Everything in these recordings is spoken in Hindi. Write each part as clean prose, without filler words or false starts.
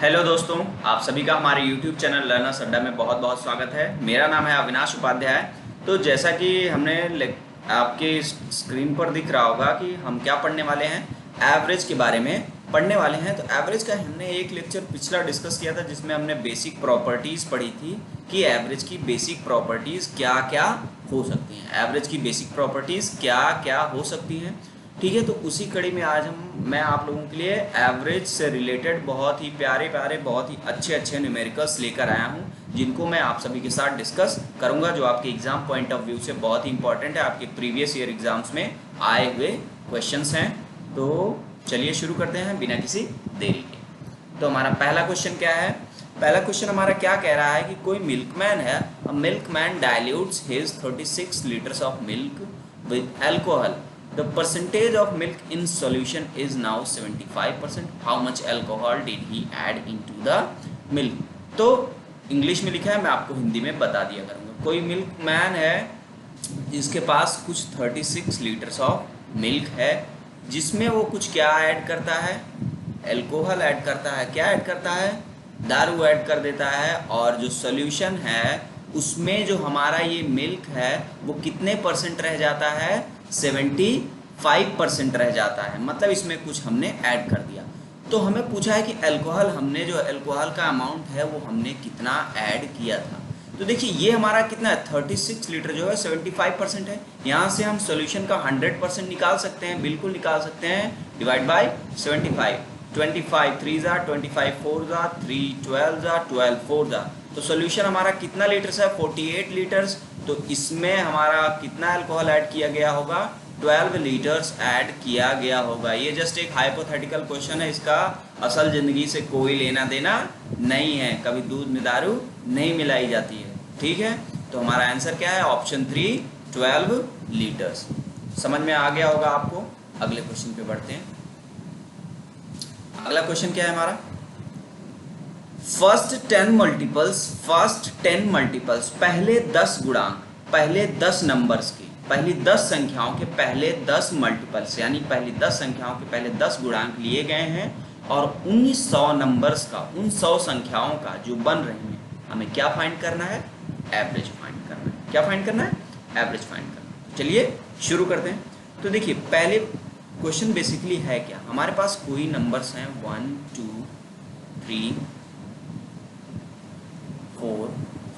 हेलो दोस्तों, आप सभी का हमारे YouTube चैनल लर्नर्स अड्डा में बहुत बहुत स्वागत है। मेरा नाम है अविनाश उपाध्याय। तो जैसा कि आपके स्क्रीन पर दिख रहा होगा कि हम क्या पढ़ने वाले हैं, एवरेज के बारे में पढ़ने वाले हैं। तो एवरेज का हमने एक लेक्चर पिछला डिस्कस किया था जिसमें हमने बेसिक प्रॉपर्टीज़ पढ़ी थी कि एवरेज की बेसिक प्रॉपर्टीज़ क्या क्या हो सकती हैं, एवरेज की बेसिक प्रॉपर्टीज़ क्या क्या हो सकती हैं। ठीक है, तो उसी कड़ी में आज मैं आप लोगों के लिए एवरेज से रिलेटेड बहुत ही प्यारे प्यारे बहुत ही अच्छे अच्छे न्यूमेरिकल्स लेकर आया हूं, जिनको मैं आप सभी के साथ डिस्कस करूंगा, जो आपके एग्जाम पॉइंट ऑफ व्यू से बहुत ही इंपॉर्टेंट है, आपके प्रीवियस ईयर एग्जाम्स में आए हुए क्वेश्चंस हैं। तो चलिए शुरू करते हैं बिना किसी देरी के। तो हमारा पहला क्वेश्चन क्या है? पहला क्वेश्चन हमारा क्या कह रहा है कि कोई मिल्कमैन है, a milkman dilutes his 36 litres of milk with alcohol. The percentage of milk in solution is now 75%. How much alcohol did he add into the milk? तो इंग्लिश में लिखा है, मैं आपको हिंदी में बता दिया करूँगा। कोई मिल्कमैन है जिसके पास कुछ 36 लीटर्स ऑफ मिल्क है, जिसमें वो कुछ क्या ऐड करता है? अल्कोहल ऐड करता है। क्या ऐड करता है? दारू ऐड कर देता है। और जो सोल्यूशन है उसमें जो हमारा ये मिल्क है वो कितने परसेंट रह जाता है? 75% रह जाता है। मतलब इसमें कुछ हमने ऐड कर दिया। तो हमें पूछा है कि अल्कोहल, हमने जो अल्कोहल का अमाउंट है वो हमने कितना ऐड किया था। तो देखिए ये हमारा कितना है, 36 लीटर जो है 75% है। यहाँ से हम सोल्यूशन का 100% निकाल सकते हैं, बिल्कुल निकाल सकते हैं। डिवाइड बाय 75, 25 3 जा 25 4 जा 3 12 जा 12 4 जा। तो सोल्यूशन हमारा कितना लीटर्स है? 48 लीटर्स। तो इसमें हमारा कितना अल्कोहल ऐड किया गया होगा? 12 लीटर्स ऐड किया गया होगा। ये जस्ट एक हाइपोथेटिकल क्वेश्चन है, इसका असल ज़िंदगी से कोई लेना देना नहीं है। कभी दूध में दारू नहीं मिलाई जाती है। ठीक है, तो हमारा आंसर क्या है? Option 3, 12 litres. समझ में आ गया होगा आपको। अगले क्वेश्चन पे बढ़ते हैं। अगला क्वेश्चन क्या है हमारा? फर्स्ट 10 मल्टीपल्स, पहले 10 गुणांक, पहले 10 नंबर्स की, पहली 10 संख्याओं के पहले 10 मल्टीपल्स, यानी पहली 10 संख्याओं के पहले 10 गुणांक लिए गए हैं और 1900 नंबर्स का, उन 100 संख्याओं का जो बन रही हैं, हमें क्या फाइंड करना है? एवरेज फाइंड करना है। क्या फाइंड करना है? एवरेज फाइंड करना है। चलिए शुरू करते हैं। तो देखिए पहले क्वेश्चन बेसिकली है क्या, हमारे पास कोई नंबर्स हैं 1 2 3 4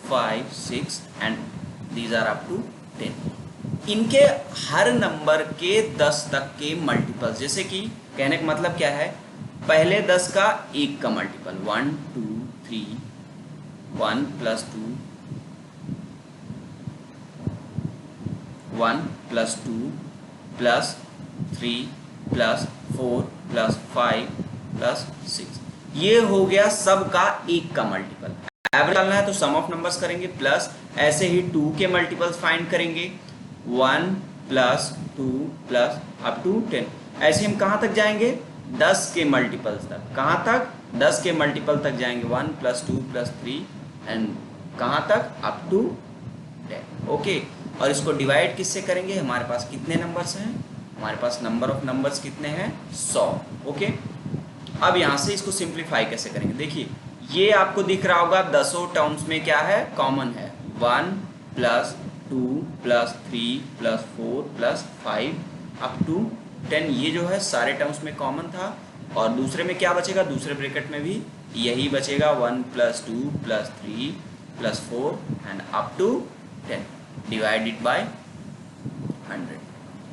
5 6 and these are up to 10। इनके हर नंबर के 10 तक के मल्टीपल्स, जैसे कि कहने का मतलब क्या है, पहले 10 का 1 का मल्टीपल 1 2 3, 1 + 2 1 + 2 + 3 + 4 + 5 + 6, ये हो गया सबका 1 का मल्टीपल। एवरेज डालना है तो सम ऑफ नंबर्स करेंगे, प्लस ऐसे ही 2 के मल्टीपल्स फाइंड करेंगे, 1 + 2 + अप टू 10। ऐसे हम कहाँ तक जाएंगे? 10 के मल्टीपल्स तक। कहाँ तक? 10 के मल्टीपल तक जाएंगे, 1 + 2 + 3 एंड कहाँ तक? Up to 10। ओके, और इसको डिवाइड किससे करेंगे? हमारे पास कितने नंबर्स हैं? हमारे पास नंबर ऑफ नंबर्स कितने हैं? 100। ओके, अब यहाँ से इसको सिंप्लीफाई कैसे करेंगे? देखिए ये आपको दिख रहा होगा, 10 टर्म्स में क्या है? कॉमन है। 1 + 2 + 3 + 4 + 5 अप टू 10, ये जो है सारे टर्म्स में कॉमन था। और दूसरे में क्या बचेगा? दूसरे ब्रैकेट में भी यही बचेगा, 1 + 2 + 3 + 4 and up to 10 divided by 100।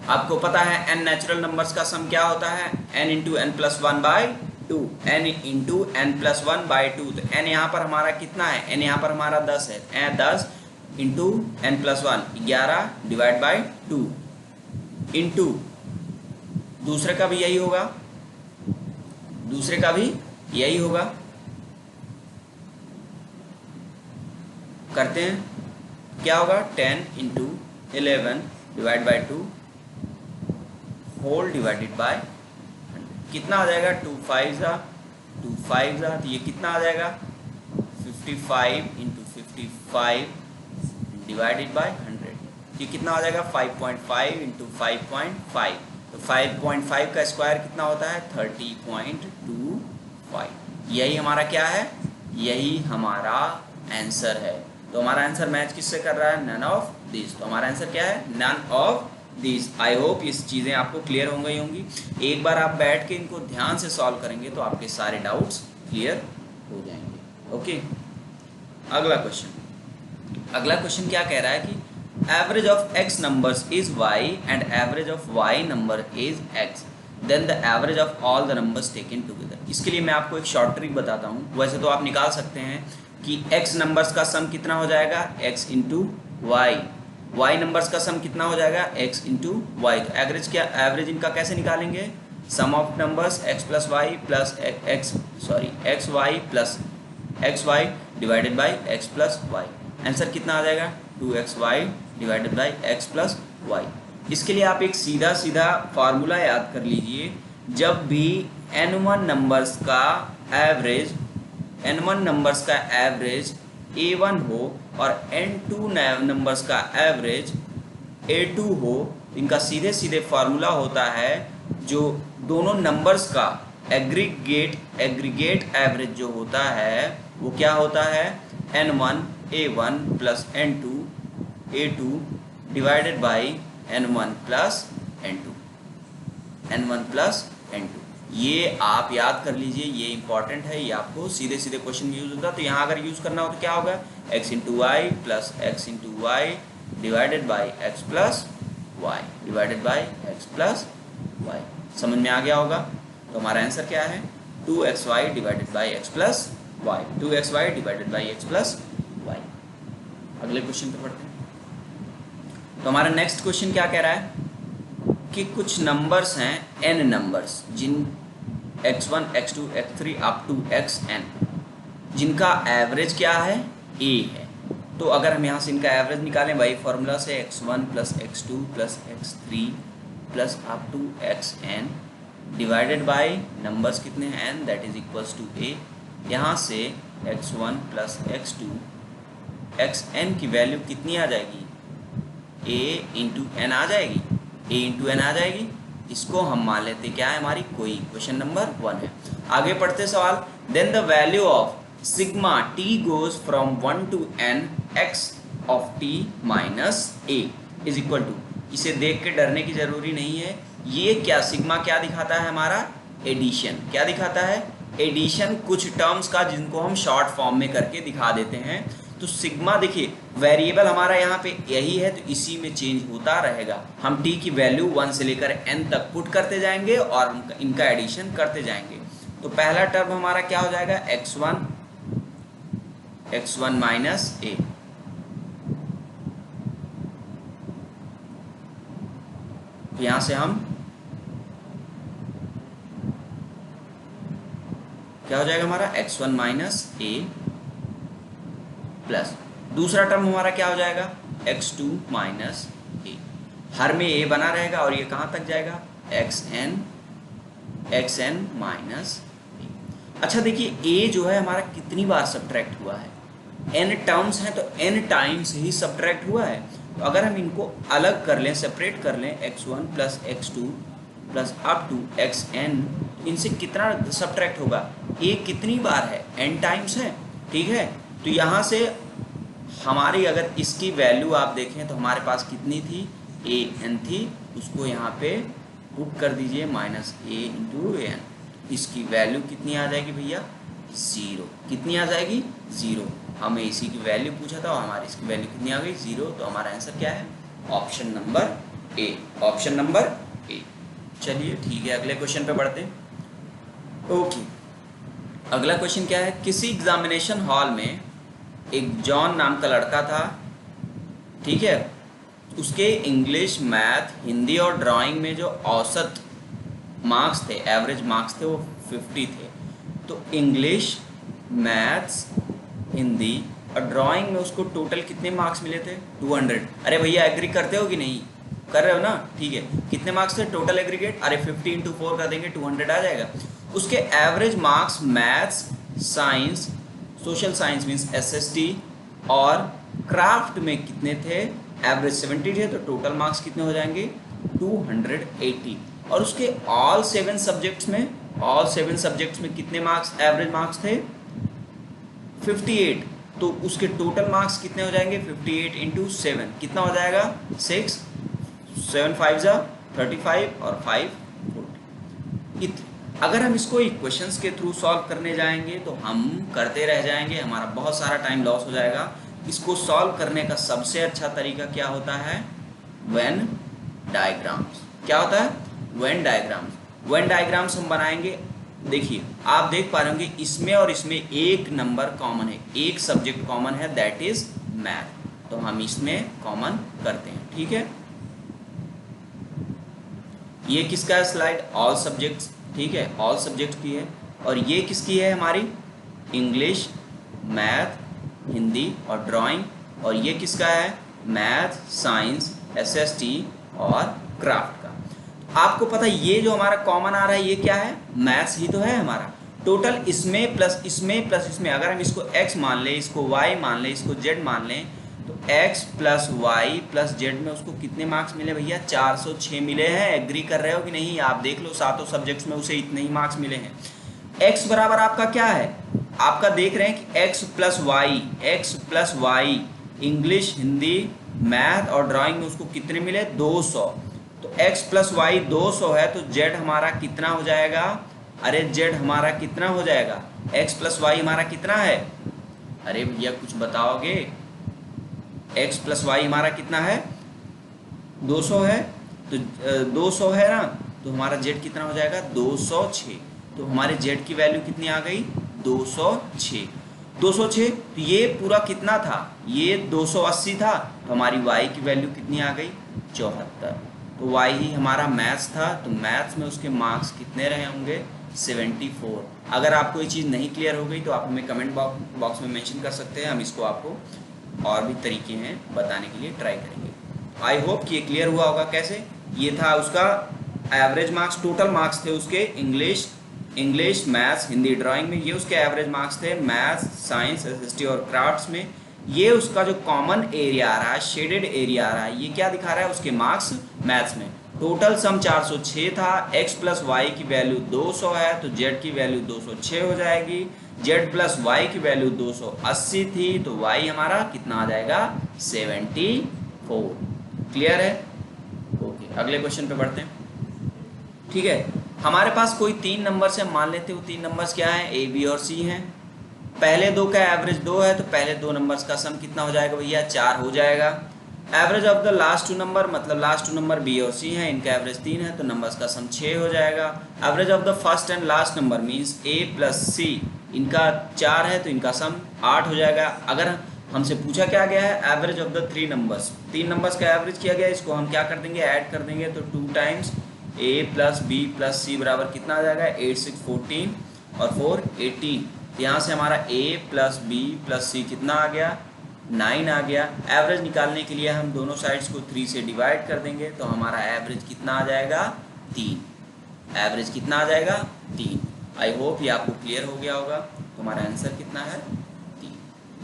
आपको पता है n नेचुरल नंबर्स का सम क्या होता है? n × n + 1/2, n × n + 1/2। तो n यहाँ पर हमारा कितना है? n यहाँ पर हमारा 10 है। 10 × n + 1 11 डिवाइड बाय 2 इंटू दूसरे का भी यही होगा, दूसरे का भी यही होगा। करते हैं, क्या होगा? 10 × 11 divide by 2 whole divided by 100। कितना आ जाएगा? 2 5 जा 2 5 जा, तो ये कितना आ जाएगा? 55 × 55 डिवाइडेड बाय 100। ये कितना आ जाएगा? 5.5 × 5.5। तो 5.5 का स्क्वायर कितना होता है? 30.25। यही हमारा क्या है, यही हमारा आंसर है। तो हमारा आंसर मैच किससे कर रहा है, नन ऑफ दिस। तो हमारा आंसर क्या है, none of this. I hope इस चीज़ें आपको क्लियर हो गई होंगी। एक बार आप बैठ के इनको ध्यान से सॉल्व करेंगे तो आपके सारे डाउट्स क्लियर हो जाएंगे। ओके, अगला क्वेश्चन क्या कह रहा है कि average of x numbers is y and average of y number is x, then the average of all the numbers taken together. इसके लिए मैं आपको एक शॉर्ट ट्रिक बताता हूँ। वैसे तो आप निकाल सकते हैं कि x नंबर्स का सम कितना हो जाएगा, x into y, y numbers का सम कितना हो जाएगा, x इंटू वाई। तो एवरेज इनका कैसे निकालेंगे, sum of numbers x plus y plus x y plus x y divided by x plus y. Answer कितना आ जाएगा, 2xy divided by x plus y. इसके लिए आप एक सीधा सीधा फार्मूला याद कर लीजिए। जब भी n1 नंबर्स का एवरेज a1 हो और n2 नंबर्स का एवरेज a2 हो, इनका सीधे सीधे फार्मूला होता है जो दोनों नंबर्स का एग्रीगेट एवरेज जो होता है वो क्या होता है, n1 a1 plus n2 a2 divided by n1 plus n2। ये आप याद कर लीजिए, ये इंपॉर्टेंट है, ये आपको सीधे सीधे क्वेश्चन में यूज होता है। तो यहाँ अगर यूज करना हो तो क्या होगा, x into y plus x into y divided by x plus y divided by x plus y. समझ में आ गया होगा। तो हमारा आंसर क्या है, 2xy divided by x plus y, 2xy divided by x plus y. अगले क्वेश्चन पे पढ़ते हैं। तो हमारा नेक्स्ट क्वेश्चन क्या कह रहा है कि कुछ नंबर्स हैं n नंबर्स, जिन x1 x2 x3 up to xn, जिनका एवरेज क्या है, a है। तो अगर हम यहाँ से इनका एवरेज निकालें वही फॉर्मूला से, x1 plus x2 plus x3 plus up to xn divided by numbers कितने हैं n, that is equals to a। यहाँ से x1 प्लस x2 xn की वैल्यू कितनी आ जाएगी, a इंटू n आ जाएगी, a इंटू n आ जाएगी। इसको हम मान लेते क्या है, हमारी कोई क्वेश्चन नंबर 1 है। आगे पढ़ते सवाल, then the value of sigma t goes from 1 to n x of t minus a is equal to. इसे देख के डरने की जरूरी नहीं है। ये क्या सिग्मा क्या दिखाता है, हमारा एडिशन। क्या दिखाता है, एडिशन कुछ टर्म्स का जिनको हम शॉर्ट फॉर्म में करके दिखा देते हैं। तो सिग्मा देखिए वेरिएबल हमारा यहाँ पे यही है, तो इसी में चेंज होता रहेगा। हम t की वैल्यू 1 से लेकर n तक पुट करते जाएंगे और इनका एडिशन करते जाएंगे। तो पहला टर्म हमारा क्या हो जाएगा, x1 माइनस a। तो यहाँ से हम क्या हो जाएगा हमारा x1 माइनस a प्लस दूसरा टर्म हमारा क्या हो जाएगा, x2 माइनस a। हर में a बना रहेगा और ये कहाँ तक जाएगा, xn माइनस a। अच्छा देखिए a जो है हमारा कितनी बार सब्ट्रैक्ट हुआ है, n टर्म्स हैं तो n टाइम्स ही सब्ट्रैक्ट हुआ है। तो अगर हम इनको अलग कर लें, सेपरेट कर लें, x1 plus x2 plus up to xn, इनसे कितना सब्ट्रैक्ट होगा, a कितनी बार है, n टाइम्स है। ठीक है, तो यहाँ से हमारी अगर इसकी वैल्यू आप देखें तो हमारे पास कितनी थी, an थी, उसको यहाँ पे पुट कर दीजिए माइनस a इंटू an। इसकी वैल्यू कितनी आ जाएगी भैया, 0। कितनी आ जाएगी, 0। हमें इसी की वैल्यू पूछा था और हमारी इसकी वैल्यू कितनी आ गई, 0। तो हमारा आंसर क्या है, option number A, option number A. चलिए ठीक है, अगले क्वेश्चन पे बढ़ते हैं। ओके, अगला क्वेश्चन क्या है, किसी एग्जामिनेशन हॉल में एक जॉन नाम का लड़का था। ठीक है, उसके इंग्लिश, मैथ, हिंदी और ड्राइंग में जो औसत मार्क्स थे, एवरेज मार्क्स थे, वो 50 थे। तो इंग्लिश, मैथ्स, हिंदी और ड्राइंग में उसको टोटल कितने मार्क्स मिले थे, 200। अरे भैया एग्री करते हो कि नहीं, कर रहे हो ना, ठीक है। कितने मार्क्स थे टोटल एग्रीगेट, अरे 50 इंटू 4 कर देंगे, 200 आ जाएगा। उसके average marks maths, science, social science means SST और क्राफ्ट में कितने थे, एवरेज 70 थे। तो टोटल मार्क्स कितने हो जाएंगे, 280। और उसके ऑल 7 सब्जेक्ट्स में ऑल 7 सब्जेक्ट्स में कितने मार्क्स एवरेज मार्क्स थे 58, तो उसके टोटल मार्क्स कितने हो जाएंगे 58 इंटू 7 कितना हो जाएगा 6, 7 5 35 और 5 40। अगर हम इसको इक्वेशंस के थ्रू सॉल्व करने जाएंगे तो हम करते रह जाएंगे, हमारा बहुत सारा टाइम लॉस हो जाएगा। इसको सॉल्व करने का सबसे अच्छा तरीका क्या होता है वेन डायग्राम्स। क्या होता है वेन डायग्राम्स। वेन डायग्राम्स हम बनाएंगे। देखिए आप देख पा रहे होंगे इसमें और इसमें एक नंबर कॉमन है, एक सब्जेक्ट कॉमन है, दैट इज मैथ। तो हम इसमें कॉमन करते हैं, ठीक है। ये किसका है स्लाइड ऑल सब्जेक्ट्स, ठीक है, ऑल सब्जेक्ट की है। और ये किसकी है हमारी इंग्लिश, मैथ, हिंदी और ड्राइंग। और ये किसका है मैथ, साइंस, एसएसटी और क्राफ्ट का। आपको पता है ये जो हमारा कॉमन आ रहा है ये क्या है मैथ्स ही तो है हमारा। टोटल इसमें प्लस इसमें प्लस इसमें, अगर हम इसको x मान लें, इसको y मान लें, इसको z मान लें, तो x plus y plus z में उसको कितने मार्क्स मिले भैया 406 मिले हैं। एग्री कर रहे हो कि नहीं आप देख लो, सातों सब्जेक्ट्स में उसे इतने ही मार्क्स मिले हैं। x बराबर आपका क्या है, आपका देख रहे हैं कि x plus y English, Hindi, math और ड्राइंग में उसको कितने मिले 200। तो x प्लस वाई 200 है तो z हमारा कितना हो जाएगा, अरे z हमारा कितना हो जाएगा, x प्लस वाई हमारा कितना है, अरे भैया कुछ बताओगे, x प्लस वाई हमारा कितना है 200 है, तो 200 है ना, तो हमारा z कितना हो जाएगा 206। तो हमारे z की वैल्यू कितनी आ गई 206। तो ये पूरा कितना था, ये 280 था, तो हमारी y की वैल्यू कितनी आ गई 74। तो y ही हमारा मैथ्स था, तो मैथ्स में उसके मार्क्स कितने रहे होंगे 74। अगर आपको ये चीज़ नहीं क्लियर हो गई तो आप हमें कमेंट बॉक्स में मेंशन कर सकते हैं, हम इसको आपको और भी तरीके हैं बताने के लिए ट्राई करेंगे। आई होप कि ये क्लियर हुआ होगा। कैसे, ये था उसका एवरेज मार्क्स, टोटल मार्क्स थे उसके इंग्लिश, मैथ्स, हिंदी, ड्राइंग में, ये उसके एवरेज मार्क्स थे मैथ्स, साइंस, एसएसटी और क्राफ्ट्स में। ये उसका जो कॉमन एरिया आ रहा है, शेडेड एरिया आ रहा है, ये क्या दिखा रहा है उसके मार्क्स मैथ्स में। टोटल सम 406 था, x प्लस वाई की वैल्यू 200 है तो z की वैल्यू 206 हो जाएगी, z प्लस वाई की वैल्यू 280 थी तो y हमारा कितना आ जाएगा 74। क्लियर है, ओके अगले क्वेश्चन पे बढ़ते हैं। ठीक है, हमारे पास कोई 3 नंबर्स है, मान लेते हो 3 नंबर्स क्या है a b और c हैं। पहले दो का एवरेज 2 है तो पहले दो नंबर्स का सम कितना हो जाएगा भैया 4 हो जाएगा। Average of the last 2 number, मतलब लास्ट 2 नंबर बी और सी हैं, इनका एवरेज 3 है तो नंबर्स का सम 6 हो जाएगा। Average of the first and last number means a plus c, इनका 4 है तो इनका सम 8 हो जाएगा। अगर हमसे पूछा क्या गया है average of the 3 numbers, 3 numbers का एवरेज किया गया, इसको हम क्या कर देंगे ऐड कर देंगे, तो 2 टाइम्स ए प्लस बी प्लस सी बराबर कितना आ जाएगा 8 6 14 और 4 18। यहाँ से हमारा a प्लस बी प्लस सी कितना आ गया 9 आ गया। एवरेज निकालने के लिए हम दोनों साइड्स को 3 से डिवाइड कर देंगे तो हमारा एवरेज कितना आ जाएगा 3। एवरेज कितना आ जाएगा 3। आई होप ये आपको क्लियर हो गया होगा। तो हमारा आंसर कितना है 3।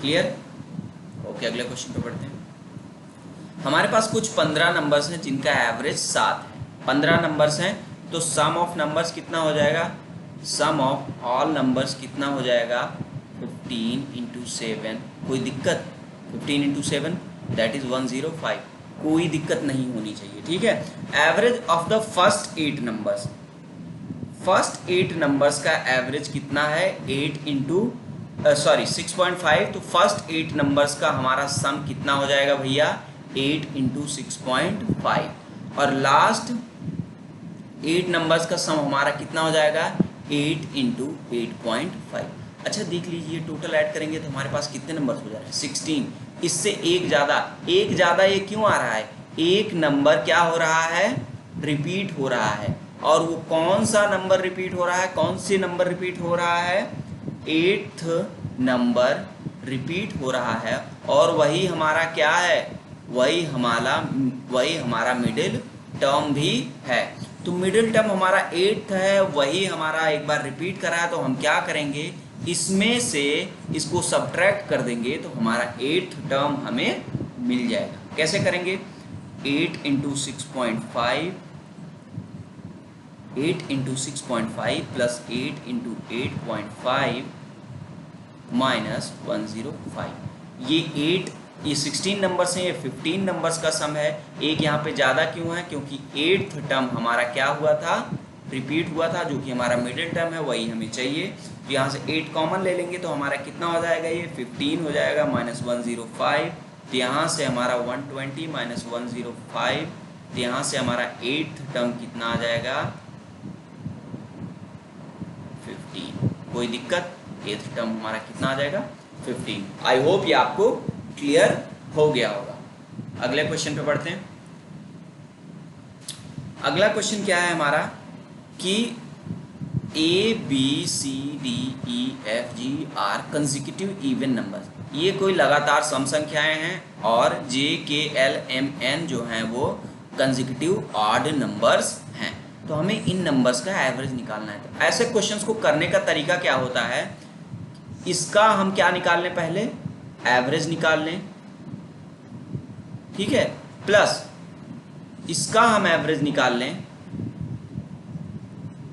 क्लियर, ओके अगले क्वेश्चन पे बढ़ते हैं। हमारे पास कुछ 15 नंबर्स हैं जिनका एवरेज 7 है। 15 नंबर्स हैं तो सम ऑफ नंबर्स कितना हो जाएगा, सम ऑफ ऑल नंबर्स कितना हो जाएगा 15 इंटू 7। कोई दिक्कत, 15 इंटू 7 दैट इज 105, कोई दिक्कत नहीं होनी चाहिए। ठीक है, average of the first 8 numbers, first 8 numbers का एवरेज कितना है 8 इंटू 6.5। तो फर्स्ट 8 नंबर्स का हमारा सम कितना हो जाएगा भैया 8 इंटू 6.5 और लास्ट 8 नंबर्स का सम हमारा कितना हो जाएगा 8 इंटू 8.5। अच्छा देख लीजिए टोटल ऐड करेंगे तो हमारे पास कितने नंबर्स हो जा रहे हैं 16। इससे एक ज़्यादा ये क्यों आ रहा है, एक नंबर क्या हो रहा है रिपीट हो रहा है। और वो कौन सा नंबर रिपीट हो रहा है, कौन से नंबर रिपीट हो रहा है 8th नंबर रिपीट हो रहा है। और वही हमारा क्या है, वही हमारा मिडिल टर्म भी है। तो मिडिल टर्म हमारा 8th है, वही हमारा एक बार रिपीट करा है, तो हम क्या करेंगे इसमें से इसको सब्ट्रैक्ट कर देंगे तो हमारा 8th टर्म हमें मिल जाएगा। कैसे करेंगे 8 into 6.5 8 into 6.5 plus 8 into 8.5 minus 105। ये 8, ये 16 नंबर्स हैं, ये 15 नंबर्स का सम है। एक यहाँ पे ज़्यादा क्यों है? क्योंकि 8th टर्म हमारा क्या हुआ था? रिपीट हुआ था, जो कि हमारा मिडिल टर्म है, वही हमें चाहिए। तो यहाँ से 8 कॉमन ले लेंगे तो हमारा कितना हो जाएगा? ये 15 हो जाएगा माइनस 105। तो यहाँ से हमारा 120 माइनस 105। तो यहाँ से हमारा 8th टर्म कितना आ जाएगा? 15। कोई दिक्कत? 8th टर्म हमारा कितना आ जाएगा? 15। आई होप ये आपको क्लियर हो गया होगा। अगले क्वेश्चन पे बढ़ते हैं। अगला क्वेश्चन क्या है हमारा कि A B C D E F G are consecutive even numbers, ये कोई लगातार सम संख्याएं हैं, और जे के एल एम एन जो हैं वो कंसेक्यूटिव ऑड नंबर्स हैं। तो हमें इन नंबर्स का एवरेज निकालना है। तो ऐसे क्वेश्चंस को करने का तरीका क्या होता है? इसका हम क्या निकाल लें? पहले एवरेज निकाल लें, ठीक है, प्लस इसका हम एवरेज निकाल लें,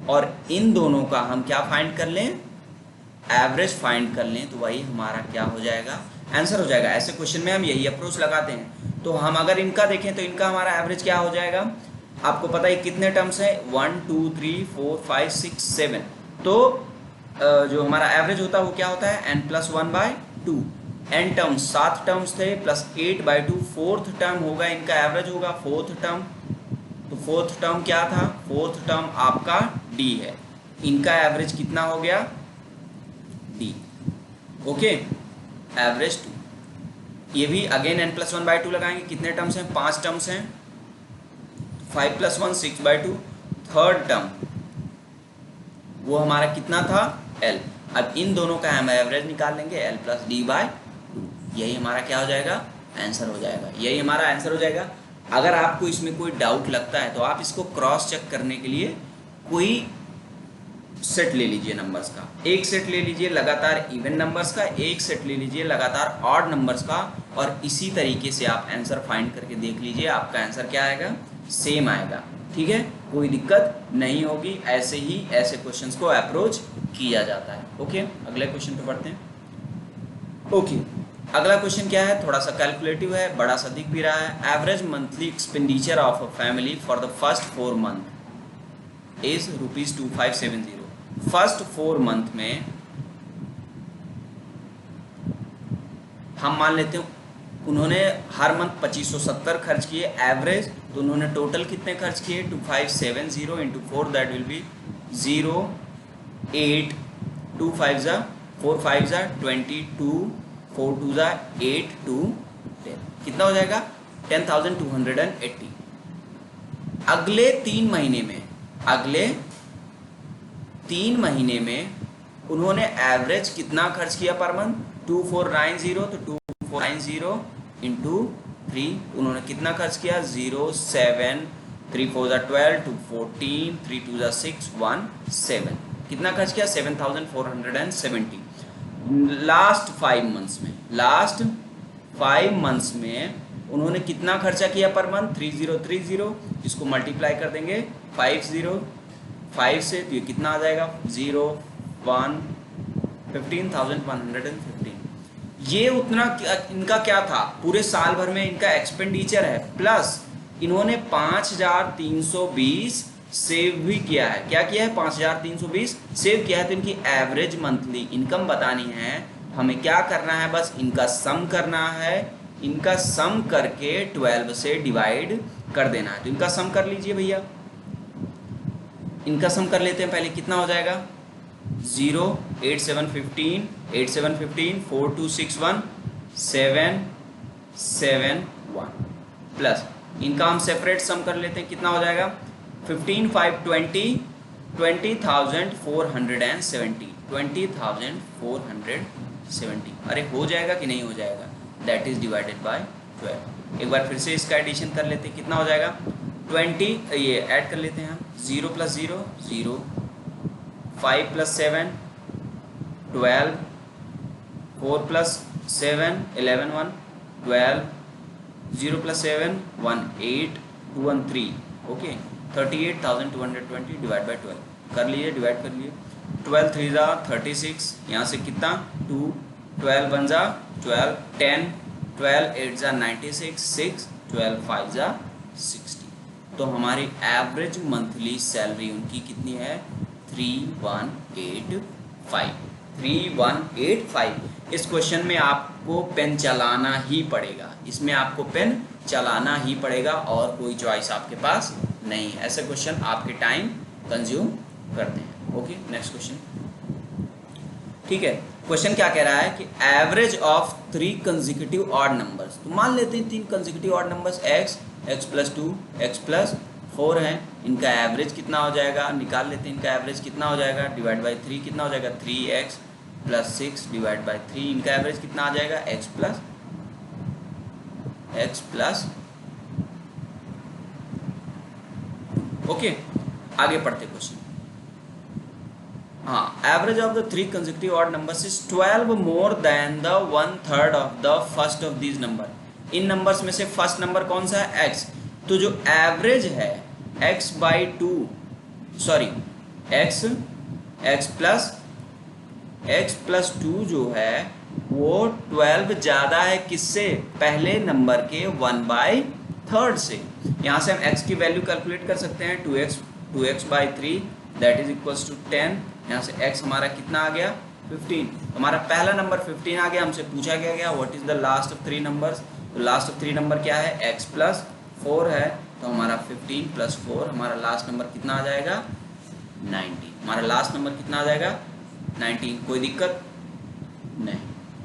और इन दोनों का हम क्या फाइंड कर लें? एवरेज फाइंड कर लें। तो वही हमारा क्या हो जाएगा? आंसर हो जाएगा। ऐसे क्वेश्चन में हम यही अप्रोच लगाते हैं। तो हम अगर इनका देखें तो इनका हमारा एवरेज क्या हो जाएगा? आपको पता है कितने टर्म्स हैं? 1 2 3 4 5 6 7। तो जो हमारा एवरेज होता है वो क्या होता है? n+1/2। n टर्म्स 7 टर्म्स थे, प्लस 8/2 4th टर्म होगा, इनका एवरेज होगा 4th टर्म। तो 4th टर्म क्या था? 4th टर्म आपका d है। इनका एवरेज कितना हो गया? d। Okay, average 2। ये भी अगेन n+1/2 लगाएंगे। कितने टर्म्स हैं? 5 टर्म्स हैं। 5 + 1 6/2। थर्ड टर्म वो हमारा कितना था? l। अब इन दोनों का हम एवरेज निकाल लेंगे, l + d/2। यही हमारा क्या हो जाएगा? आंसर हो जाएगा। यही हमारा आंसर हो जाएगा। अगर आपको इसमें कोई डाउट लगता है तो आप इसको क्रॉस चेक करने के लिए कोई सेट ले लीजिए नंबर्स का। एक सेट ले लीजिए लगातार इवन नंबर्स का, एक सेट ले लीजिए लगातार ऑड नंबर्स का, और इसी तरीके से आप आंसर फाइंड करके देख लीजिए, आपका आंसर क्या आएगा? सेम आएगा। ठीक है, कोई दिक्कत नहीं होगी। ऐसे ही ऐसे क्वेश्चंस को अप्रोच किया जाता है। ओके, अगले क्वेश्चन पे बढ़ते हैं। ओके, अगला क्वेश्चन क्या है? थोड़ा सा कैलकुलेटिव है, बड़ा सा दिख भी रहा है। Average monthly expenditure of a family for the first 4 month is ₹2570। First 4 month में हम मान लेते हैं उन्होंने हर मंथ 2570 खर्च किए एवरेज। तो उन्होंने टोटल कितने खर्च किए? 2570 इंटू 4, दैट विल बी 0 8 2 5 4 5 22 4 2 8 2 10। कितना हो जाएगा? 10,280। अगले 3 महीने में, अगले 3 महीने में उन्होंने एवरेज कितना खर्च किया पर मंथ? 2490। तो 2490 इंटू 3 उन्होंने कितना खर्च किया? 0 7 3 4 12 2 14 3 2 6 1 7। कितना खर्च किया? 7,470। लास्ट 5 मंथ्स में, लास्ट 5 मंथ्स में उन्होंने कितना खर्चा किया पर मंथ? 3030। इसको मल्टीप्लाई कर देंगे 5 से, तो ये कितना आ जाएगा? 0 1 15,115। ये उतना इनका क्या था? पूरे साल भर में इनका एक्सपेंडिचर है, प्लस इन्होंने 5,320 सेव भी किया है। क्या किया है? 5,320 सेव किया है। तो इनकी एवरेज मंथली इनकम बतानी है। हमें क्या करना है? बस इनका सम करना है। इनका सम करके 12 से डिवाइड कर देना है। तो इनका सम कर लीजिए भैया। इनका सम कर लेते हैं पहले। कितना हो जाएगा? 0 8 7 15 8 7 15 4 2 6 1 7 7 1 प्लस इनका हम सेपरेट सम कर लेते हैं। कितना हो जाएगा? 15 5 20 20,470 20,470। अरे हो जाएगा कि नहीं हो जाएगा? That is divided by 12। एक बार फिर से इसका एडिशन कर लेते हैं। कितना हो जाएगा? 20, ये ऐड कर लेते हैं हम। 0 + 0 0, 5 + 7 12, 4 + 7 11 1 12, 0 + 7 1 8 2 1 3। ओके, 38,220 डिवाइड बाई 12 कर लिए, डिवाइड कर लिए। 12 3 ज़ा 36, यहाँ से कितना 2, 12 1 ज़ा 12, 10, 12 8 ज़ा 96, 6, 12 5 ज़ा 60। तो हमारी एवरेज मंथली सैलरी उनकी कितनी है 3185। 3185। इस क्वेश्चन में आपको पेन चलाना ही पड़ेगा, इसमें आपको पेन चलाना ही पड़ेगा और कोई चॉइस आपके पास नहीं है। ऐसे क्वेश्चन आपके टाइम कंज्यूम करते हैं। Okay, next question. ठीक है, क्वेश्चन क्या कह रहा है कि average of 3 consecutive odd numbers. तो मान लेते हैं 3 consecutive odd numbers x, x + 2, x + 4 हैं, इनका एवरेज कितना हो जाएगा, निकाल लेते हैं। इनका एवरेज कितना हो जाएगा, डिवाइड बाई 3 कितना हो जाएगा 3x + 6 डिवाइड बाई 3। इनका एवरेज कितना आ जाएगा x + ओके, आगे पढ़ते क्वेश्चन। हाँ, average of the 3 consecutive odd numbers is 12 more than the 1/3 of the first of these number. In numbers में से फर्स्ट नंबर कौन सा है x। तो जो एवरेज है x/2 सॉरी x + 2 जो है वो 12 ज़्यादा है किससे, पहले नंबर के 1/3 से। यहाँ से हम x की वैल्यू कैलकुलेट कर सकते हैं 2x/3 that is equals to 10। यहाँ से x हमारा कितना आ गया 15। हमारा पहला नंबर 15 आ गया। हमसे पूछा गया what is the last of 3 numbers. तो लास्ट ऑफ 3 नंबर क्या है x + 4 है। तो हमारा 15 + 4 हमारा लास्ट नंबर कितना आ जाएगा 90। हमारा लास्ट नंबर कितना आ जाएगा 90। कोई दिक्कत नहीं।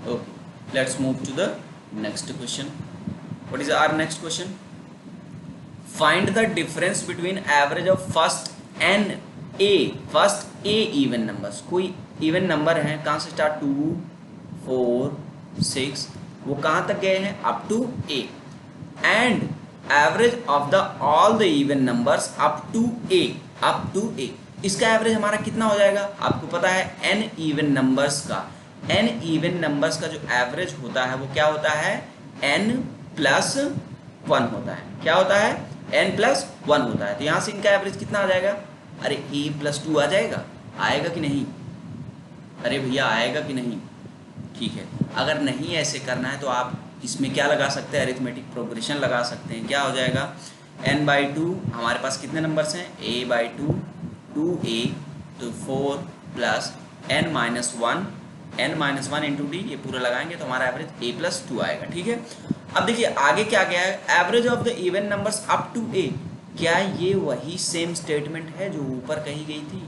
Okay, let's move to the next question. What is our next question. Find the difference between average of first A even numbers. कोई इवन नंबर है, कहाँ से स्टार्ट 2 4 6, वो कहाँ तक गए हैं up to a, and average of the all the even numbers up to a. इसका एवरेज हमारा कितना हो जाएगा, आपको पता है n इवन नंबर्स का जो एवरेज होता है वो क्या होता है n + 1 होता है। क्या होता है n + 1 होता है। तो यहाँ से इनका एवरेज कितना आ जाएगा, अरे a + 2 आ जाएगा, आएगा कि नहीं, अरे भैया आएगा कि नहीं। ठीक है, अगर नहीं ऐसे करना है तो आप इसमें क्या लगा सकते हैं, अरिथमेटिक प्रोग्रेशन लगा सकते हैं। क्या हो जाएगा n/2, हमारे पास कितने नंबर्स हैं a/2 2a, तो 4 + n-1 इंटू d, ये पूरा लगाएंगे तो हमारा एवरेज a + 2 आएगा। ठीक है, अब देखिए आगे क्या गया है, average of the even numbers up to a। क्या ये वही सेम स्टेटमेंट है जो ऊपर कही गई थी,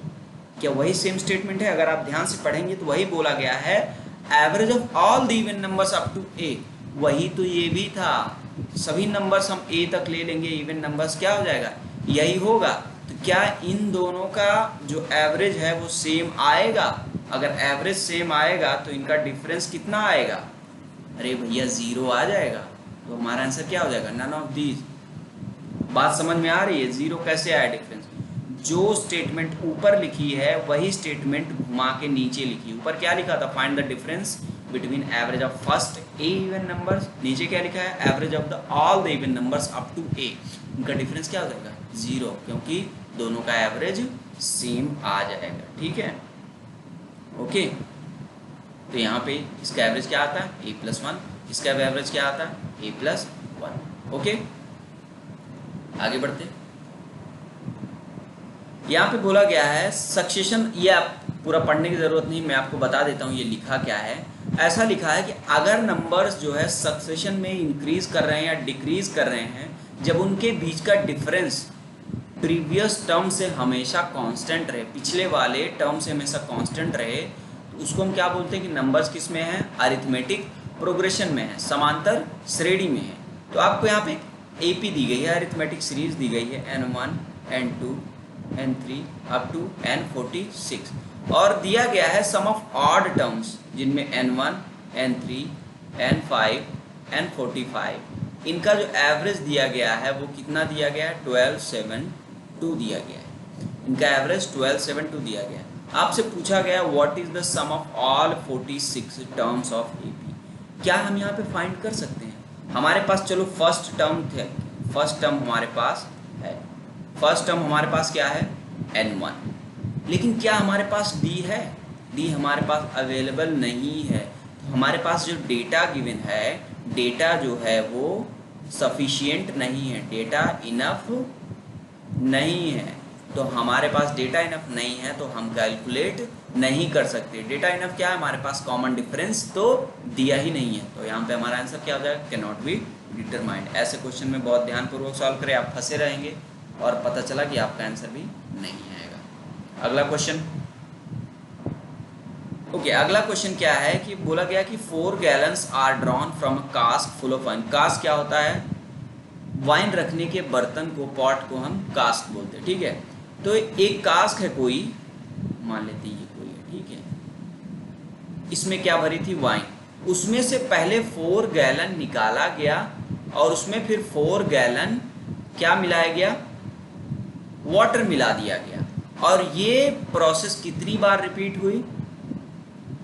क्या वही सेम स्टेटमेंट है। अगर आप ध्यान से पढ़ेंगे तो वही बोला गया है average of all the even numbers up to a। वही तो ये भी था, सभी नंबर्स हम a तक ले लेंगे, इवन नंबर्स क्या हो जाएगा यही होगा। तो क्या इन दोनों का जो एवरेज है वो सेम आएगा। अगर एवरेज सेम आएगा तो इनका डिफरेंस कितना आएगा, अरे भैया 0 आ जाएगा। तो हमारा आंसर क्या हो जाएगा नन ऑफ दीज। बात समझ में आ रही है, 0 कैसे आया डिफरेंस। जो स्टेटमेंट ऊपर लिखी है वही स्टेटमेंट घुमा के नीचे लिखी। ऊपर क्या लिखा था, find the difference between average of first A even numbers. नीचे क्या लिखा है, average of the all the even numbers up to a. उनका डिफरेंस क्या हो जाएगा 0, क्योंकि दोनों का एवरेज सेम आ जाएगा। ठीक है, ओके। तो यहाँ पे इसका एवरेज क्या आता है a + 1, इसका एवरेज क्या आता है a + 1। ओके, आगे बढ़ते। यहाँ पे बोला गया है सक्सेशन, ये आप पूरा पढ़ने की ज़रूरत नहीं, मैं आपको बता देता हूँ ये लिखा क्या है। ऐसा लिखा है कि अगर नंबर्स जो है सक्सेशन में इंक्रीज कर रहे हैं या डिक्रीज कर रहे हैं, जब उनके बीच का डिफरेंस प्रीवियस टर्म से हमेशा कांस्टेंट रहे, पिछले वाले टर्म से हमेशा कांस्टेंट रहे, तो उसको हम क्या बोलते हैं कि नंबर्स किस में है, अरिथमेटिक प्रोग्रेशन में है, समांतर श्रेणी में है। तो आपको यहाँ पे AP दी गई है, अरिथमेटिक सीरीज दी गई है n1 n2 n3 up to n46, और दिया गया है सम ऑफ ऑड टर्म्स जिनमें n1 n3 n5 n45, इनका जो एवरेज दिया गया है वो कितना दिया गया है 12 7 2 दिया गया है। इनका एवरेज 12 7 2 दिया गया है। आपसे पूछा गया what is the sum of all 46 terms of AP। क्या हम यहाँ पे फाइंड कर सकते हैं, हमारे पास चलो फर्स्ट टर्म हमारे पास है, फर्स्ट टर्म हमारे पास क्या है n1, लेकिन क्या हमारे पास d है? d हमारे पास अवेलेबल नहीं है। तो हमारे पास जो डेटा गिवन है, डेटा जो है वो सफिशिएंट नहीं है, डेटा इनफ नहीं है। तो हमारे पास डेटा इनफ नहीं है तो हम कैलकुलेट नहीं कर सकते। डेटा इनफ क्या है हमारे पास? कॉमन डिफरेंस तो दिया ही नहीं है, तो यहाँ पे हमारा आंसर क्या हो जाएगा? Can not be determined. ऐसे क्वेश्चन में बहुत ध्यानपूर्वक सॉल्व करें, आप फंसे रहेंगे और पता चला कि आपका आंसर भी नहीं आएगा। अगला क्वेश्चन, ओके, अगला क्वेश्चन क्या है कि बोला गया कि 4 gallons are drawn from a cask full of wine. Cask क्या होता है? वाइन रखने के बर्तन को, पॉट को हम कास्क बोलते हैं, ठीक है। तो एक कास्क है कोई, मान लेते हैं ये कोई है, ठीक है। इसमें क्या भरी थी? वाइन। उसमें से पहले 4 गैलन निकाला गया और उसमें फिर 4 गैलन क्या मिलाया गया? वाटर मिला दिया गया। और ये प्रोसेस कितनी बार रिपीट हुई?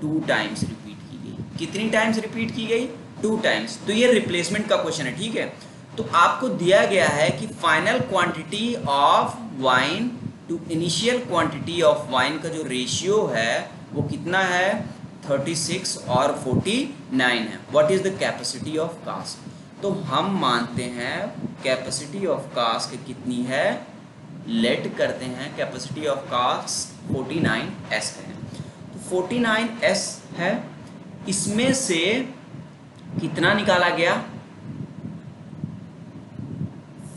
2 टाइम्स रिपीट की गई। कितनी टाइम्स रिपीट की गई? 2 टाइम्स। तो ये रिप्लेसमेंट का क्वेश्चन है, ठीक है। तो आपको दिया गया है कि final quantity of wine to initial quantity of wine का जो रेशियो है वो कितना है? 36 और 49 है। What is the capacity of cask? तो हम मानते हैं कैपेसिटी ऑफ कास्क कितनी है? लेट करते हैं कैपेसिटी ऑफ कास्क 49s है। तो 49s है, इसमें से कितना निकाला गया?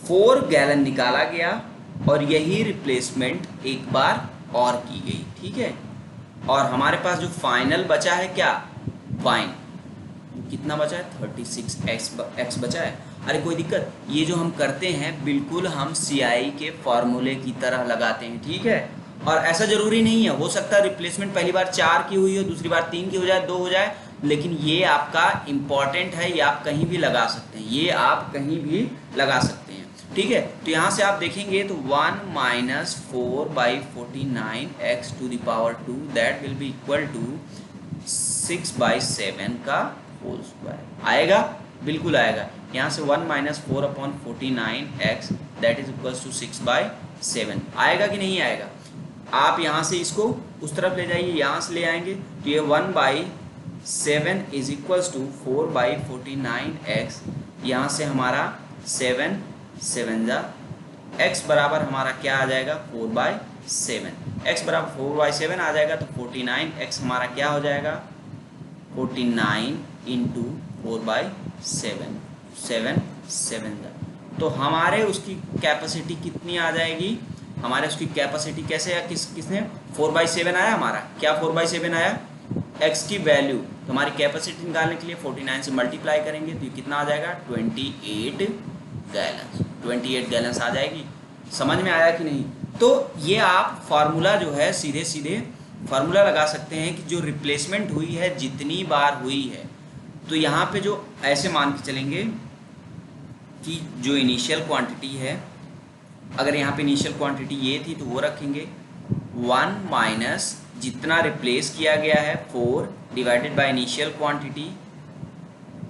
4 गैलन निकाला गया और यही रिप्लेसमेंट एक बार और की गई, ठीक है। और हमारे पास जो फाइनल बचा है क्या? वाइन। कितना बचा है? 36x बचा है। अरे कोई दिक्कत, ये जो हम करते हैं बिल्कुल हम CI के फॉर्मूले की तरह लगाते हैं, ठीक है। और ऐसा जरूरी नहीं है, हो सकता है रिप्लेसमेंट पहली बार 4 की हुई हो, दूसरी बार 3 की हो जाए, 2 हो जाए, लेकिन ये आपका इम्पॉर्टेंट है, ये आप कहीं भी लगा सकते हैं, ये आप कहीं भी लगा सकते हैं, ठीक है। तो यहाँ से आप देखेंगे तो 1 - 4/49x to the power 2 that will be equal to 6/7 का होल स्क्वायर आएगा, बिल्कुल आएगा। यहाँ से 1 - 4/49x that is equal to 6/7 आएगा कि नहीं आएगा? आप यहाँ से इसको उस तरफ ले जाइए, यहाँ से ले आएंगे तो ये 1/7 इज इक्वल्स टू 4/49x। यहाँ से हमारा 7 7 जा x बराबर हमारा क्या आ जाएगा? 4/7। x बराबर 4/7 आ जाएगा तो 49x हमारा क्या हो जाएगा? 49 इंटू 4/7, 7 7 जा। तो हमारे उसकी कैपेसिटी कितनी आ जाएगी? हमारे उसकी कैपेसिटी कैसे है? किसने 4/7 आया हमारा? क्या 4/7 आया? x की वैल्यू। तो हमारी कैपेसिटी निकालने के लिए 49 से मल्टीप्लाई करेंगे तो ये कितना आ जाएगा? 28 गैलन्स। 28 गैलन्स आ जाएगी। समझ में आया कि नहीं? तो ये आप फार्मूला जो है सीधे सीधे फार्मूला लगा सकते हैं कि जो रिप्लेसमेंट हुई है जितनी बार हुई है, तो यहाँ पे जो ऐसे मान के चलेंगे कि जो इनिशियल क्वांटिटी है, अगर यहाँ पे इनिशियल क्वांटिटी ये थी तो वो रखेंगे 1 माइनस जितना रिप्लेस किया गया है 4 डिवाइडेड बाय इनिशियल क्वांटिटी।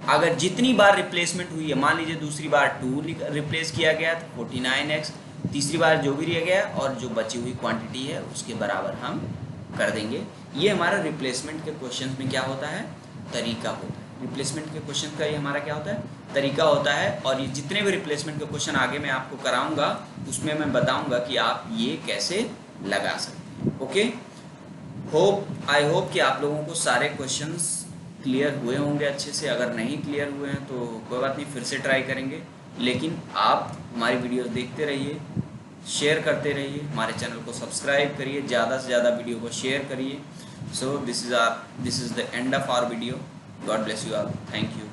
अगर जितनी बार रिप्लेसमेंट हुई है, मान लीजिए दूसरी बार 2 रिप्लेस किया गया तो 49x, तीसरी बार जो भी रह गया और जो बची हुई क्वांटिटी है उसके बराबर हम कर देंगे। ये हमारा रिप्लेसमेंट के क्वेश्चन में क्या होता है? तरीका होता है। रिप्लेसमेंट के क्वेश्चन का ये हमारा क्या होता है? तरीका होता है। और ये जितने भी रिप्लेसमेंट के क्वेश्चन आगे मैं आपको कराऊंगा उसमें मैं बताऊंगा कि आप ये कैसे लगा सकते हैं। ओके, आई होप कि आप लोगों को सारे क्वेश्चंस क्लियर हुए होंगे अच्छे से। अगर नहीं क्लियर हुए हैं तो कोई बात नहीं, फिर से ट्राई करेंगे। लेकिन आप हमारी वीडियोस देखते रहिए, शेयर करते रहिए, हमारे चैनल को सब्सक्राइब करिए, ज़्यादा से ज़्यादा वीडियो को शेयर करिए। So this is the end of our video. God bless you all. Thank you.